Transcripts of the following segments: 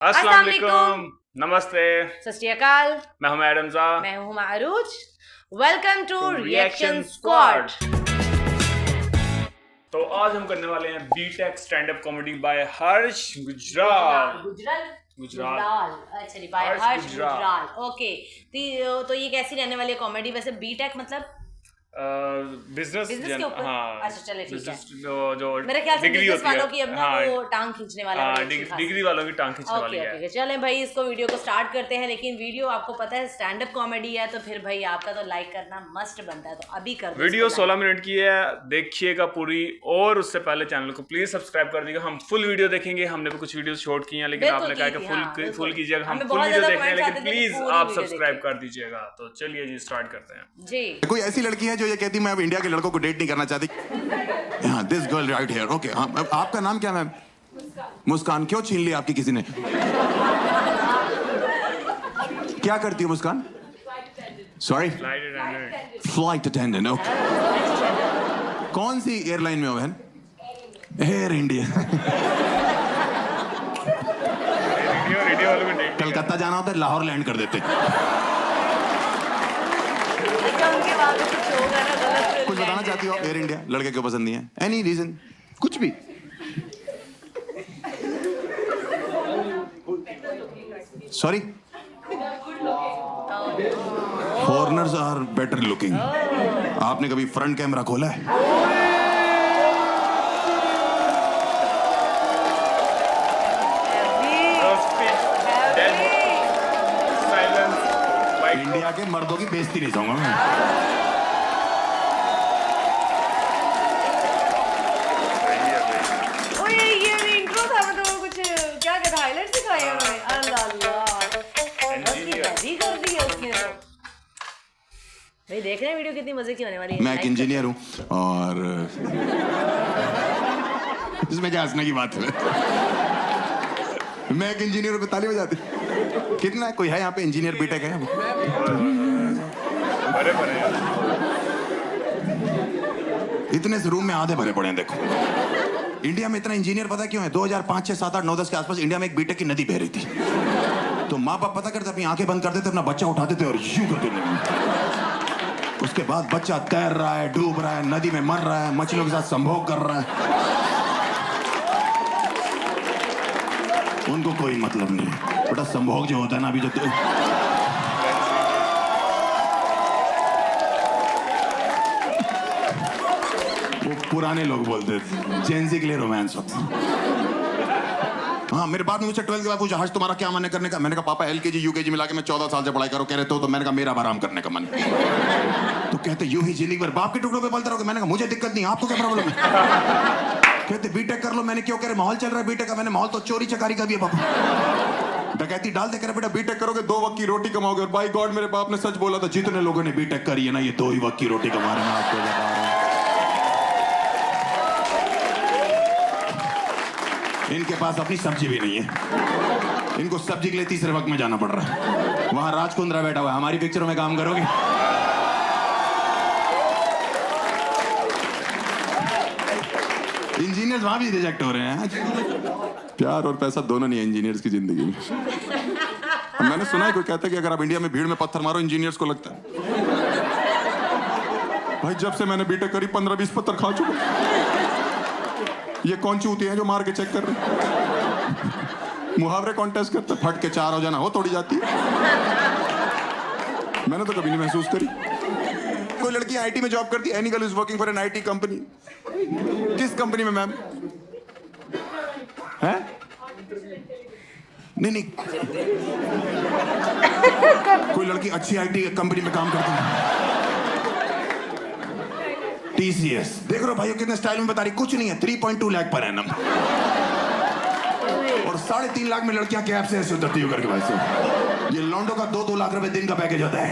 अस्सलाम वालेकुम, नमस्ते, सत श्री अकाल। मैं हूं मैडम ज़ा, मैं हूँ मारूज। वेलकम टू तो रिएक्शन स्क्वाड। तो आज हम करने वाले हैं B Tech stand up comedy by Harsh Gujral. Gujral अच्छा जी, बाय हर्ष गुजराल। ओके, तो ये कैसी रहने वाली है कॉमेडी? वैसे बीटेक मतलब बिजनेस के ऊपर? हाँ, अच्छा चले ठीक है। जो मेरे ख्याल से डिग्री बिजनेस होती है, वालों की अब ना हाँ, वो टांग खींचने वाला हाँ, है, अच्छी खासी। डिग्री वालों की टांग खींचने वाली है। ओके, चलें भाई, इसको वीडियो को स्टार्ट करते हैं। लेकिन वीडियो आपको पता है स्टैंड अप कॉमेडी है, तो फिर भाई आपका तो लाइक करना मस्ट बनता है, तो अभी कर दो। वीडियो 16 मिनट की है, देखिएगा पूरी। और उससे पहले चैनल को प्लीज सब्सक्राइब कर दीजिएगा। हम फुल वीडियो देखेंगे, हमने भी कुछ वीडियो शॉर्ट की हैं, लेकिन आपने कहा कि फुल कीजिएगा। हम फुल वीडियो देख रहे हैं, लेकिन प्लीज आप सब्सक्राइब कर दीजिएगा। तो चलिए जी, स्टार्ट करते हैं जी। कोई ऐसी लड़की है जो ये कहती मैं अब इंडिया के लड़कों को डेट नहीं करना चाहती? हाँ, this girl right here. Okay, हाँ, आपका नाम क्या मैम? मुस्कान। क्यों छीन ली आपकी किसी ने? क्या करती हो Muskan? Sorry, flight attendant. Okay, कौन सी एयरलाइन में हो बहन? Air India. कलकत्ता जाना होता है, लाहौर लैंड कर देते। कुछ बताना चाहती हो? एयर इंडिया लड़के क्यों पसंद नहीं है? Any reason? कुछ भी? Sorry, foreigners are better looking. आपने कभी फ्रंट कैमरा खोला है? इंडिया के मर्दों की बेइज्जती नहीं चाहूंगा मैं। भाई देख रहे हैं वीडियो कितनी मजे की होने वाली है। मैं एक इंजीनियर हूँ और इसमें क्या हंसने की बात है? मैं एक इंजीनियर हूँ, ताली बजाते। कितना है? कोई है यहाँ पे इंजीनियर बीटेक है? भरे पड़े हैं। इतने से रूम में आधे भरे पड़े हैं। देखो, इंडिया में इतना इंजीनियर पता क्यों है? 2005, 6, 7, 8, 9, 10 के आसपास इंडिया में एक बीटेक की नदी बह रही थी। तो माँ बाप पता करते, अपनी आंखें बंद कर देते, अपना बच्चा उठाते थे और यूं करते थे। उसके बाद बच्चा तैर रहा है, डूब रहा है, नदी में मर रहा है, मछलियों के साथ संभोग कर रहा है। उनको कोई मतलब नहीं है। बेटा संभोग जो होता है ना, अभी जो वो पुराने लोग बोलते थे, जेंजी के लिए रोमांस होता। हाँ, मेरे बाप ने मुझसे 12th के बाद पूछा, हर्ष तुम्हारा क्या मन है करने का? मैंने कहा पापा LKG UKG मिला के मैं 14 साल से पढ़ाई करो। कह रहे तो मैंने कहा मेरा आराम करने का मन है। तो कहते यूं ही जिंदगी भर बाप के टुकड़ों पे पलते रहोगे? मैंने कहा मुझे दिक्कत नहीं, आपको क्या प्रॉब्लम है? कहते बीटेक कर लो। मैंने क्यों? कह रहे माहौल चल रहा है बीटेक का। मैंने माहौल तो चोरी चकारी का भी है पापा। डकैती डाल दे। कह रहे बेटा बीटेक करोगे 2 वक्त की रोटी कमाओगे। और बाई गॉड मेरे बाप ने सच बोला था, जितने लोगों ने बीटेक करी है ना, ये 2 ही वक्त की रोटी कमा रहे हैं। आपको बता रहा हूं, इनके पास अपनी सब्जी भी नहीं है। इनको सब्जी के लिए तीसरे वक्त में जाना पड़ रहा है। वहां राजकुंद्रा बैठा हुआ है। हमारी पिक्चरों में काम करोगे? इंजीनियर्स वहां भी रिजेक्ट हो रहे हैं। प्यार और पैसा दोनों नहीं है इंजीनियर्स की जिंदगी में। मैंने सुना है कोई कहता है कि अगर आप इंडिया में भीड़ में पत्थर मारो, इंजीनियर्स को लगता है। भाई जब से मैंने बीटेक करी 15-20 पत्थर खा चुका। ये कौन चूती है जो मार के चेक कर रहे? मुहावरे कॉन्टेस्ट करते, फट के 4 हो जाना हो तोड़ी जाती है। मैंने तो कभी नहीं महसूस करी। कोई लड़की IT में जॉब करती है। Any girl is working for an IT company. किस कंपनी में मैम? है? नहीं, कोई लड़की अच्छी IT कंपनी में काम करती है। TCS। देख रहे हो भाइयों कितने स्टाइल में बता रही? कुछ नहीं है, 3.2 लाख पर एनम। और 3.5 लाख में लड़कियां कैब से ऐसे उतरती हो करके भाई से। ये लॉन्डो का 2-2 लाख रुपए दिन का पैकेज होता है।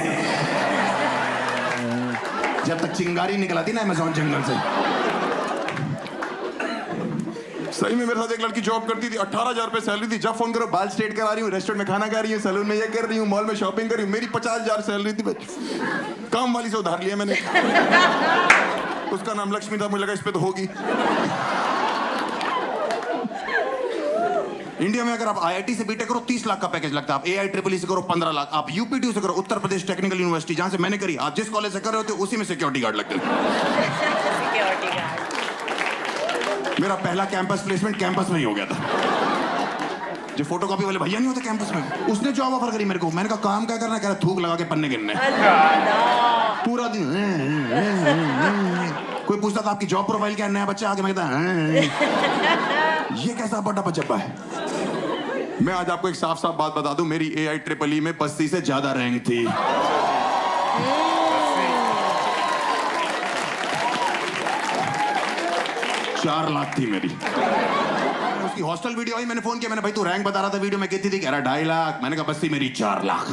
जब तक चिंगारी निकल आती ना अमेज़न जंगल से। सही में मेरे साथ एक लड़की जॉब करती थी, 18,000 रुपए सैलरी थी। जब फोन करो बाल स्ट्रेट करा रही हूँ, रेस्टोरेंट में खाना खा रही हूँ, सैलून में ये कर रही हूँ, मॉल में शॉपिंग कर रही हूँ। मेरी 50,000 सैलरी थी। काम वाली से उधार लिया मैंने। उसका नाम लक्ष्मी था, मुझे लगा इस पे तो होगी। इंडिया में अगर आप आईआईटी से बीटेक करो 30 लाख का पैकेज लगता है, आप AIEEE से करो 15 लाख, आप यूपीटी से करो उत्तर प्रदेश टेक्निकल यूनिवर्सिटी जहां से मैंने करी, आप जिस कॉलेज से कर रहे होते उसी में सिक्योरिटी गार्ड लगते थे। Security guard. मेरा पहला कैंपस प्लेसमेंट कैंपस में ही हो गया था। जो फोटोकॉपी वाले भैया नहीं होते कैंपस में, उसने जॉब ऑफर करी मेरे को। मैंने कहा काम क्या करना है? कह रहा थूक लगा के पन्ने गिनने। पूरा दिन कोई पूछता था आपकी जॉब प्रोफाइल क्या है, नया बच्चा आके मैं कहता ये कैसा बड़ा बच्चा है। मैं आज आपको एक साफ साफ बात बता दूं, मेरी AIEEE में 85 से ज्यादा रैंक थी। 4 लाख थी मेरी। उसकी हॉस्टल वीडियो आई, मैंने फोन किया, मैंने भाई तू रैंक बता रहा था वीडियो में कितनी थी? कह रहा 2.5 लाख। मैंने कहा बस थी मेरी 4 लाख।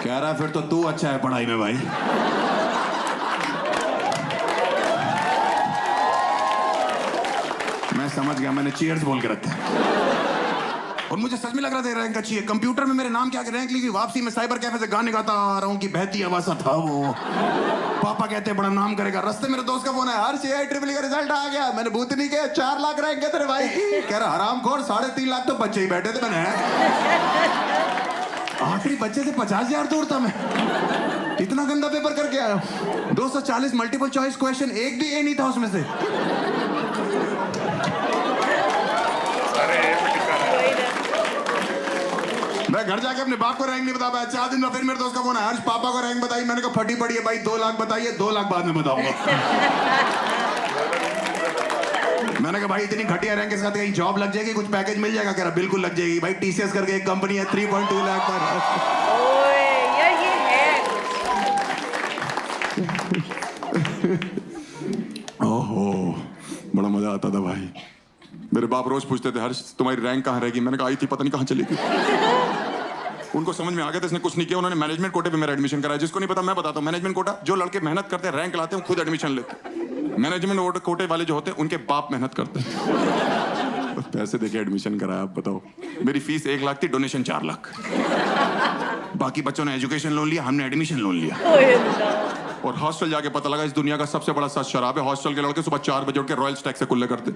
कह रहा फिर तो तू अच्छा है पढ़ाई में भाई। मैं समझ गया, मैंने चीयर्स बोल के रखा। और मुझे सच में लग रहा था रैंक अच्छी है। कंप्यूटर में मेरे नाम क्या रैंक लिखी, वापसी में साइबर कैफे से गाने गाता आ रहा हूँ कि बहती आवाज़ था वो। पापा कहते बड़ा नाम करेगा। रास्ते मेरे दोस्त का फोन है, हर AIEEE का रिजल्ट आ गया। मैंने भूतनी के 4 लाख रैंक है तेरे भाई। कह रहा हरामखोर 3.5 लाख तो बच्चे ही बैठे थे। मैंने आखिरी बच्चे से 50,000 दूर था मैं। इतना गंदा पेपर करके आया। 240 मल्टीपल चॉइस क्वेश्चन, एक भी ए नहीं था उसमें से। मैं घर जाके अपने बाप को रैंक नहीं बता पाया। 4 दिन में फिर मेरे दोस्त का फोन है, हर्ष पापा को रैंक बताई। मैंने कहा फटी पड़ी है भाई, 2 लाख बताइए, 2 लाख बाद में बताऊंगा। मैंने कहा भाई इतनी घटिया रैंक के साथ कहीं जॉब लग जाएगी, कुछ पैकेज मिल जाएगा? कह रहा बिल्कुल लग जाएगी भाई। TCS करके एक कंपनी है, 3.2 लाख पर। ओहो बड़ा मजा आता था भाई। मेरे बाप रोज पूछते थे हर्ष तुम्हारी रैंक कहाँ रहेगी? मैंने कहा आई थी पता नहीं कहाँ चली गई। उनको समझ में आ गया था इसने कुछ नहीं किया। उन्होंने मैनेजमेंट कोटे पे मेरा एडमिशन कराया। जिसको नहीं पता मैं बताता हूँ, मैनेजमेंट कोटा जो लड़के मेहनत करते हैं, रैंक लाते हैं, खुद एडमिशन लेते। मैनेजमेंट कोटे वाले जो होते हैं उनके बाप मेहनत करते हैं। पैसे देके एडमिशन कराया। आप बताओ, मेरी फीस 1 लाख थी, डोनेशन 4 लाख। बाकी बच्चों ने एजुकेशन लोन लिया, हमने एडमिशन लोन लिया। और हॉस्टल जाके पता लगा इस दुनिया का सबसे बड़ा सच शराब है। हॉस्टल के लड़के सुबह 4 बजे उठ के रॉयल स्टैग से कुल्ले करते।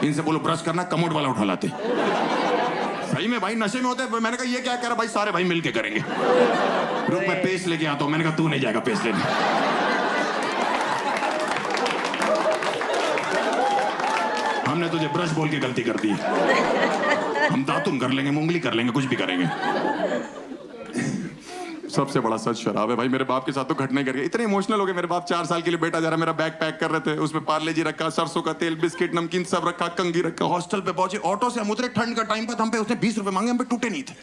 इनसे बोलो ब्रश करना, कमोड वाला उठा लाते। सही में भाई नशे में होते। मैंने कहा ये क्या कह रहा भाई? सारे भाई मिलके करेंगे। रुक मैं पेस्ट लेके आता हूं। मैंने कहा तू नहीं जाएगा पेस्ट लेने। हमने तुझे ब्रश बोल के गलती कर दी। हम दातुन कर लेंगे, मुंगली कर लेंगे, कुछ भी करेंगे। सबसे बड़ा सच शराब है भाई। मेरे बाप के साथ तो घटना कर गई। इतने इमोशनल हो गए मेरे बाप। 4 साल के लिए बेटा जरा मेरा बैग पैक कर रहे थे, उसमें पार्ले जी रखा, सरसों का तेल, बिस्किट, नमकीन सब रखा, कंगी रखा। हॉस्टल पे पहुंचे, ऑटो से हम उतरे, ठंड का टाइम पर हम पे उसने 20 रुपए मांगे, हम पे टूटे नहीं थे।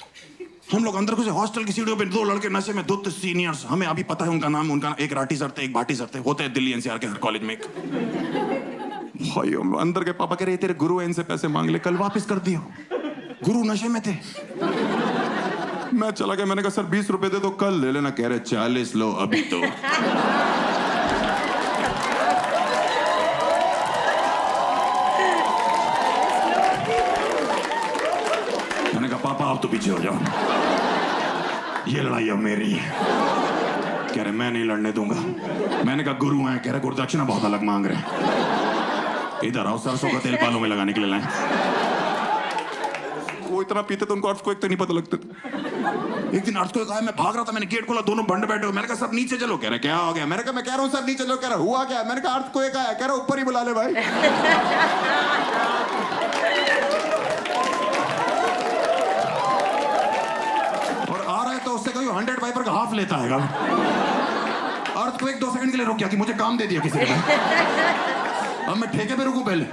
हम लोग अंदर घुसे, हॉस्टल की सीढ़ियों पे 2 लड़के नशे में, 2 सीनियर्स, हमें अभी पता है उनका नाम। उनका एक राठी सर थे, एक भाटी सर थे, होते हैं दिल्ली NCR के हर कॉलेज में। भाई अंदर के पापा कह रहे तेरे गुरु हैं, इनसे पैसे मांग ले, कल वापस कर दियो। गुरु नशे में थे। मैं चला गया। मैंने कहा सर 20 रुपए दे दो, कल ले लेना। कह रहे 40 लो अभी तो। मैंने कहा पापा आप तो पीछे हो जाओ, ये लड़ाई अब मेरी है। कह रहे मैं नहीं लड़ने दूंगा। मैंने कहा गुरु हैं। कह रहे गुरुदक्षिणा बहुत अलग मांग रहे। इधर आओ, सरसों का तेल बालों में लगाने के लिए लाए। वो इतना पीते तो उनको अर्थक्वेक तो नहीं पता लगते थे। एक दिन अर्थक्वेक आया, मैं भाग रहा था, मैंने गेट खोला, दोनों बंद बैठे हो। मैंने कहा सब नीचे चलो। कह रहे क्या हो गया? मैंने कहा मैं कह रहा हूँ सब नीचे चलो। कह रहा हुआ क्या? मैंने कहा अर्थक्वेक आया। कह रहा ऊपर ही बुला ले भाई। और आ रहा है तो उससे कहीं 100 वाइपर का हाफ लेता है। अर्थक्वेक 2 सेकंड के लिए रुक गया कि मुझे काम दे दिया किसी ने। अब मैं ठेके पे रुकूं? पहले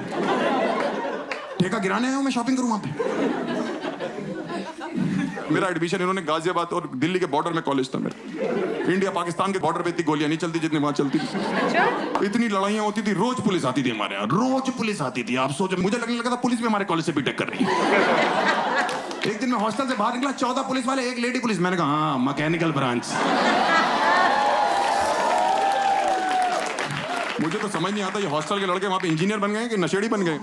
ठेका गिराने आया हूं, मैं शॉपिंग करूं वहां पे। मेरा एडमिशन इन्होंने गाजियाबाद और दिल्ली के बॉर्डर में कॉलेज था मेरा। इंडिया पाकिस्तान के बॉर्डर पे इतनी गोलियां नहीं चलती जितनी वहां चलती थी। इतनी लड़ाइयां होती थी, रोज पुलिस आती थी हमारे यहाँ, रोज पुलिस आती थी। आप सोचो, मुझे लगने लगा था पुलिस भी हमारे कॉलेज से बीटेक कर रही है। एक दिन मैं हॉस्टल से बाहर निकला, 14 पुलिस वाले, 1 लेडी पुलिस। मैंने कहा हाँ मैकेनिकल ब्रांच। मुझे तो समझ नहीं आता ये हॉस्टल के लड़के वहां पे इंजीनियर बन गए कि नशेड़ी बन गए।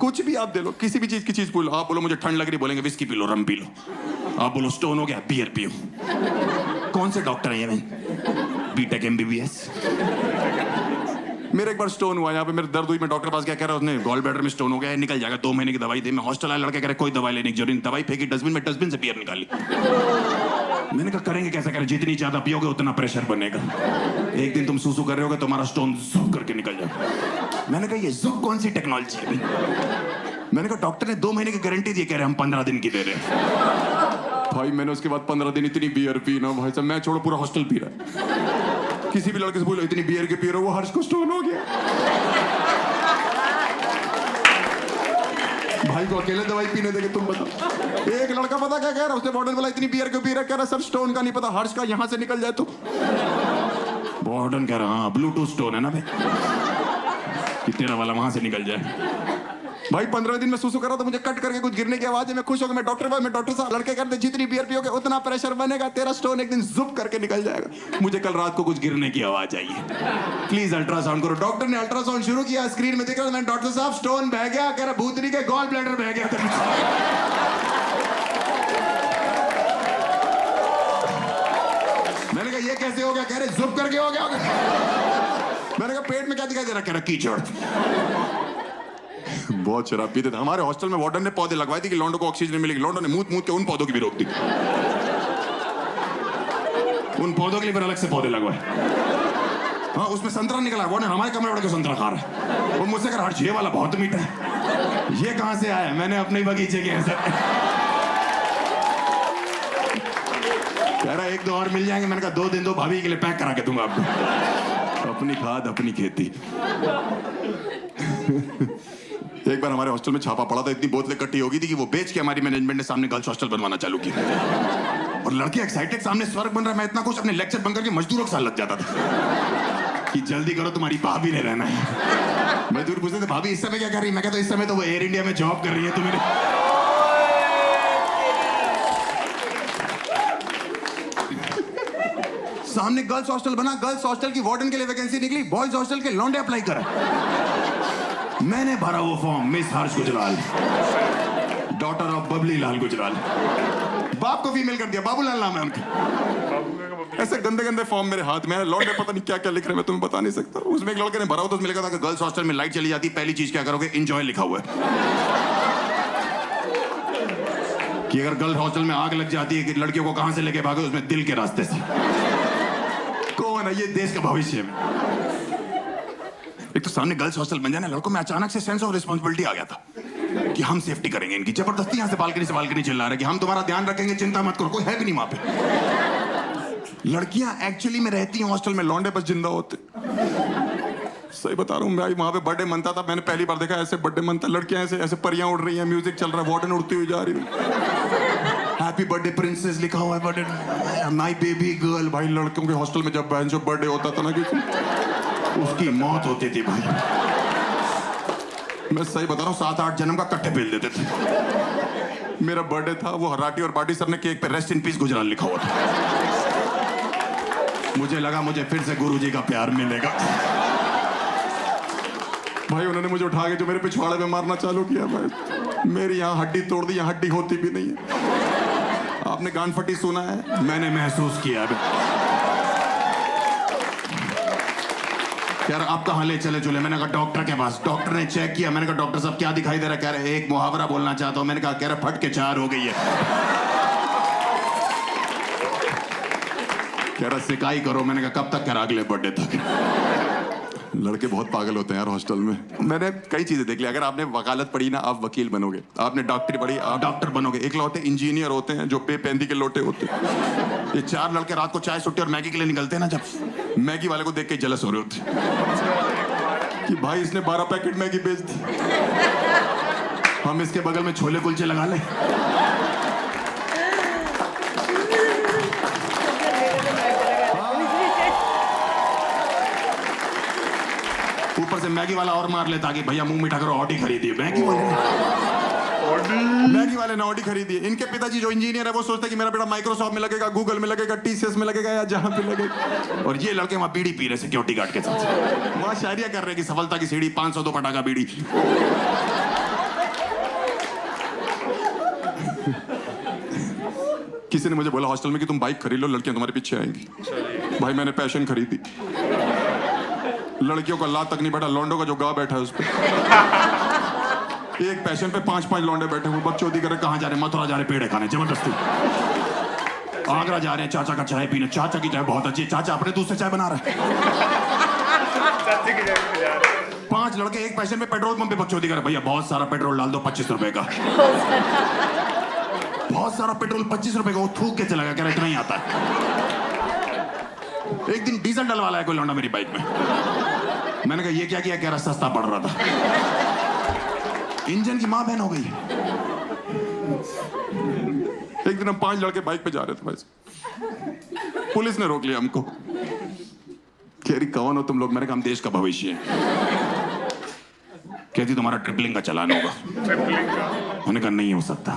कुछ भी आप दे लो, किसी भी चीज की चीज बोलो। आप बोलो मुझे ठंड लग रही, बोलेंगे विस्की पी लो, रम पी लो। आप बोलो स्टोन हो गया, बियर पियो। कौन से डॉक्टर है ये? BTech MBBS। मेरे एक बार स्टोन हुआ यहाँ पे, मेरे दर्द हुई, मैं डॉक्टर के पास गया, कह रहा उसने गॉल ब्लैडर में स्टोन हो गया है, निकल जाएगा, 2 महीने की दवाई दी। मैं हॉस्टल आया, लड़के कह रहे कोई दवाई लेने की जरूरत नहीं, दवाई फेंकी डस्टबिन में, डस्टबिन से बियर निकाली। मैंने कहा करेंगे कैसा, करें जितनी ज्यादा पियोगे उतना प्रेशर बनेगा, एक दिन तुम सूसू कर रहे होगे तुम्हारा स्टोन जुप करके निकल जाएगा। मैंने कहा ये जुप कौन सी टेक्नोलॉजी है भाई? मैंने कहा डॉक्टर ने 2 महीने की गारंटी दी, कह रहे हम 15 दिन की दे रहे हैं। भाई मैंने उसके बाद 15 दिन इतनी बियर पी ना भाई साहब, मैं छोड़ो पूरा हॉस्टल पी रहा है। किसी भी लड़के से बोलो इतनी बियर के पी रहे हो, वो हर्ष को स्टोन हो गया। भाई को अकेले दवाई पीने देंगे तुम बताओ। एक लड़का पता क्या कह रहा, उसने वार्डन बोला इतनी बियर क्यों पी रहा, कह रहा सर स्टोन का नहीं पता, हर्ष का यहाँ से निकल जाए तो। वार्डन कह रहा हाँ ब्लूटूथ स्टोन है ना भाई, कि तेरा वाला वहां से निकल जाए। भाई 15 दिन में सुसु कर रहा था, मुझे कट करके कुछ गिरने की आवाज है, मैं खुश हो गया, मैं डॉक्टर साहब, लड़के कहते जितनी बियर पियोगे उतना प्रेशर बनेगा, तेरा स्टोन एक दिन जुप करके निकल जाएगा। मुझे कल रात को कुछ गिरने की आवाज आई है, प्लीज अल्ट्रासाउंड करो। डॉक्टर ने अल्ट्रासाउंड शुरू किया, स्क्रीन में दिख रहा था, डॉक्टर साहब स्टोन बह गया, कह रहा भूतनी के गॉल ब्लैडर बह गया। मैंने कहा ये कैसे हो गया, कह रहे जुप करके हो गया। मैंने कहा पेट में क्या दिखाई दे रहा, कह रहा कीचड़। बहुत शराब पीते थे। हमारे हॉस्टल में वार्डन ने पौधे लगवाए थे कि लौंडों को ऑक्सीजन मिलेगी, लौंडों ने मूत के उन पौधों की भी रोक दी, उन पौधों के लिए फिर अलग से पौधे लगवाए। हाँ उसमें संतरा निकला, वो हमारे कमरे वाले को संतरा खा रहा है, वो मुझसे कह रहा ये वाला बहुत मीठा है, ये कहां से आया, मैंने अपने बगीचे के ऐसा। कह रहा 1-2 और मिल जाएंगे, मैंने कहा 2 दिन दो, भाभी के लिए पैक करा के दूंगा आपको, अपनी खाद अपनी खेती। एक बार हमारे हॉस्टल में छापा पड़ा था, इतनी बोतलें इकट्ठी हो गई थी कि वो बेच के हमारी मैनेजमेंट ने सामने गर्ल्स हॉस्टल बनवाना चालू किया, और लड़के एक्साइटेड, सामने स्वर्ग बन रहा है, मैं इतना कुछ अपने लेक्चर बंद करके मजदूरों के साथ लग जाता था कि जल्दी करो तुम्हारी भाभी ने रहना है। मजदूर पूछते थे भाभी इस समय क्या कर रही है, मैं कहता इस समय तो वो एयर इंडिया में जॉब कर रही है, तुम्हें सामने गर्ल्स हॉस्टल बना, गर्ल्स हॉस्टल की वार्डन के लिए वैकेंसी निकली, बॉयज हॉस्टल के लौंडे अप्लाई करा, मैंने भरा वो form, miss Harsh Gujral, daughter of Babli Lal Gujral, बाप को फीमेल कर दिया, बाबूलाल नाम है उनका। ऐसे गंदे गंदे फॉर्म मेरे हाथ में है, लौंडे पता नहीं क्या क्या लिख रहे हैं, मैं तुम्हें बता नहीं सकता। उसमें एक लड़के ने भरा हो तो उसमें लिखा था कि गर्ल्स हॉस्टल में लाइट चली जाती, पहली चीज क्या करोगे, एंजॉय लिखा हुआ है, कि अगर गर्ल्स हॉस्टल में आग लग जाती है कि लड़कियों को कहां से लेके भागे, उसमें दिल के रास्ते से। कौन है ये देश का भविष्य में। एक तो सामने गर्ल्स हॉस्टल बन जाना, लड़कों में अचानक से सेंस ऑफ रिस्पांसिबिलिटी आ गया था कि हम सेफ्टी करेंगे इनकी, जबरदस्ती यहां से बालकनी चिल्ला रहे कि हम तुम्हारा ध्यान रखेंगे, चिंता मत करो, कोई है भी नहीं वहां पे। लड़कियां एक्चुअली में रहती हैं हॉस्टल में, लौंडे बस जिंदा होते। सही बता रहा हूँ, मैं वहां पे बर्थडे मनता था, मैंने पहली बार देखा ऐसे बर्थडे मनता, लड़कियां ऐसे ऐसे परियां उड़ रही हैं, म्यूजिक चल रहा है, वार्डन उड़ती हुई जा रही है, हैप्पी बर्थडे प्रिंसेस लिखा हुआ है, बर्थडे माय बेबी गर्ल। भाई लड़कों के हॉस्टल में जब बर्थडे होता था ना किसी, उसकी मौत होती थी भाई, मैं सही बता रहा हूँ, 7-8 जन्म का कट्टे पेल देते थे। मेरा बर्थडे था, वो हराटी और बाटी सर ने केक पे रेस्ट इन पीस गुजराल लिखा हुआ था, मुझे लगा मुझे फिर से गुरुजी का प्यार मिलेगा। भाई उन्होंने मुझे उठा के जो मेरे पिछवाड़े में मारना चालू किया, भाई मेरी यहाँ हड्डी तोड़ दी, यहाँ हड्डी होती भी नहीं है। आपने गान फटी सुना है, मैंने महसूस किया। यार आप कहाँ ले चले चले, मैंने कहा डॉक्टर के पास, डॉक्टर ने चेक किया, मैंने कहा डॉक्टर साहब क्या दिखाई दे रहा है, कह रहे एक मुहावरा बोलना चाहता हूँ, मैंने कहा कह रहे फट के 4 हो गई है, कह रहा सिकाई करो, मैंने कहा कब तक करा, अगले बर्थडे तक। लड़के बहुत पागल होते हैं यार हॉस्टल में। मैंने कई चीजें देख ली, अगर आपने वकालत पढ़ी ना आप वकील बनोगे, आपने डॉक्टरी पढ़ी आप डॉक्टर बनोगे, एक लौटे इंजीनियर होते हैं जो पे पेंदी के लोटे होते हैं। ये 4 लड़के रात को चाय सुट्टी और मैगी के लिए निकलते हैं ना, जब मैगी वाले को देख के जलस हो रहे होते कि भाई इसने 12 पैकेट मैगी बेच दी, हम इसके बगल में छोले कुलचे लगा ले। ऊपर से मैगी वाला और मार लेता कि भैया मुंह मीठा करो, ऑडी खरीदिए। मैगी वाले ने ऑडी खरीदी है। इनके पिताजी जो इंजीनियर है वो सोचते हैं कि मेरा बेटा माइक्रोसॉफ्ट में लगेगा, गूगल में लगेगा, टीसीएस में लगेगा या जहां पे लगेगा, और ये लड़के वहां बीड़ी पी रहे सिक्योरिटी गार्ड के साथ, वहां शायरिया कर रहे कि सफलता की सीढ़ी 502 पटाखा बीड़ी। किसी ने मुझे बोला हॉस्टल में कि तुम बाइक खरीद लो, लड़कियां तुम्हारे पीछे आएंगी। भाई मैंने पैशन खरीदी, लड़कियों का लात तक नहीं बैठा, लौंडों का जो गा बैठा है उस पर। एक पैशन पे 5-5 लौंडे बैठे हुए, बकचोदी करे। कहाँ जा रहे? मथुरा जा रहे पेड़े खाने जबरदस्ती। आगरा जा रहे हैं चाचा का चाय पीने। चाचा की चाय बहुत अच्छी है, चाचा अपने दूध से चाय बना रहा है। 5 लड़के एक पैशन में पेट्रोल पंप पे बकचोदी करे। भैया बहुत सारा पेट्रोल डाल दो 25 रुपए का। बहुत सारा पेट्रोल 25 रुपए का। वो थूक के चला गया, कह रहा इतना ही आता है। एक दिन डीजल डलवा लाया कोई लौंडा मेरी बाइक में। मैंने कहा ये क्या किया? कह रहा सस्ता पड़ रहा था। इंजन की मां बहन हो गई। एक दिन हम 5 लड़के बाइक पे जा रहे थे भाई, पुलिस ने रोक लिया हमको। कह रही कौन हो तुम लोग? मैंने कहा हम देश का भविष्य है। कहती तुम्हारा ट्रिपलिंग का चालान होगा। मैंने कहा नहीं हो सकता,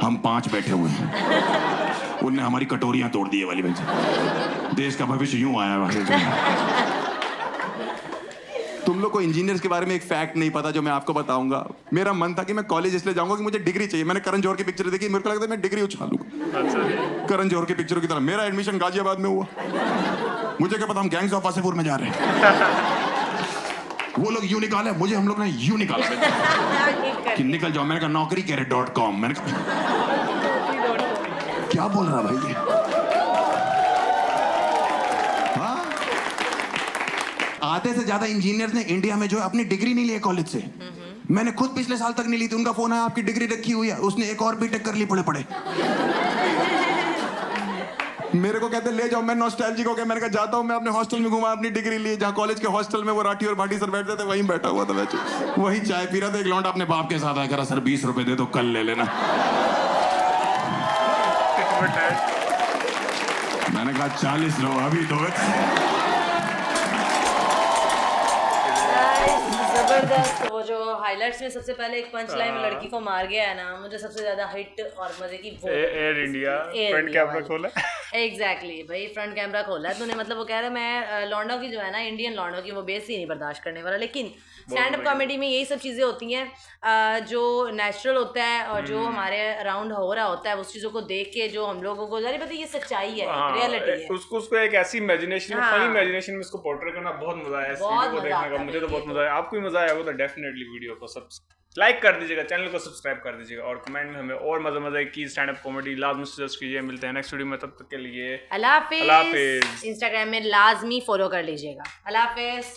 हम 5 बैठे हुए हैं। उनने हमारी कटोरियां तोड़ दी वाली बहन। देश का भविष्य यूं आया है। तुम लोग को इंजीनियर्स के बारे में एक फैक्ट नहीं पता जो मैं आपको बताऊंगा। मेरा मन था कि मैं कॉलेज इसलिए जाऊंगा कि मुझे डिग्री चाहिए। मैंने करण जौहर की पिक्चर देखी, मेरे को लगता है मैं डिग्री उछालूंगा करण जौहर की पिक्चरों की तरह। मेरा एडमिशन गाजियाबाद में हुआ। मुझे क्या पता हम गैंग्स ऑफ वासेपुर में जा रहे हैं। वो लोग यूं निकाले, मुझे हम लोग ने यूं निकाला कि निकल जाओ। मैंने कहा नौकरी कह रहे .com। मैंने कहा क्या बोल रहा भाई ये? आधे से ज्यादा इंजीनियर्स ने इंडिया में जो है अपनी डिग्री नहीं ली कॉलेज से। मैंने खुद पिछले साल तक नहीं ली थी। उनका फोन आया आपकी डिग्री रखी हुई है। उसने एक और बीटेक कर ली पड़े। मेरे को कहते ले जाओ। मैं नॉस्टैल्जिक हो गया। मैंने कहा जाता हूँ। मैं अपने हॉस्टल में घुमा अपनी डिग्री ली, जहाँ कॉलेज के हॉस्टल में वो राठी और भाटी सर बैठते थे, वहीं बैठा हुआ था। वही चाय पी रहा था। एक लौंडा अपने बाप के साथ आया, कह रहा सर 20 रुपए दे दो, कल ले लेना। मैंने कहा 40 लो अभी तो। जबरदस्त। वो जो हाइलाइट्स में सबसे पहले एक पंच लाइन में लड़की को मार गया है ना, मुझे सबसे ज्यादा हिट और मजे की वो एयर इंडिया फ्रंट कैमरा खोला। एग्जैक्टली भाई, फ्रंट कैमरा खोला है तूने। मतलब वो कह रहा है मैं लौंडों की जो है ना, इंडियन लौंडों की वो बेइज्जती नहीं बर्दाश्त करने वाला। लेकिन स्टैंड अप कॉमेडी में यही सब चीज़ें होती हैं जो नेचुरल होता है और जो हमारे अराउंड हो रहा होता है, उस चीज़ों को देख के जो हम लोगों को जारी पता ये सच्चाई है, रियलिटी है। उसको एक ऐसी इमेजिनेशन में, फनी इमेजिनेशन में इसको पोर्ट्रे करना बहुत मजा आया। इस वीडियो को देखने का मुझे तो बहुत मजा आया। आपको भी मजा आया हो तो डेफिनेटली वीडियो को लाइक कर दीजिएगा, चैनल को सब्सक्राइब कर दीजिएगा और कमेंट में हमें और मजे की स्टैंड अप कॉमेडी लाजमी सजेस्ट कीजिए। मिलते हैं नेक्स्ट वीडियो में, तब तक के लिए अल्लाह हाफिज़। इंस्टाग्राम में लाजमी फॉलो कर लीजिएगा। अल्लाह हाफिज़।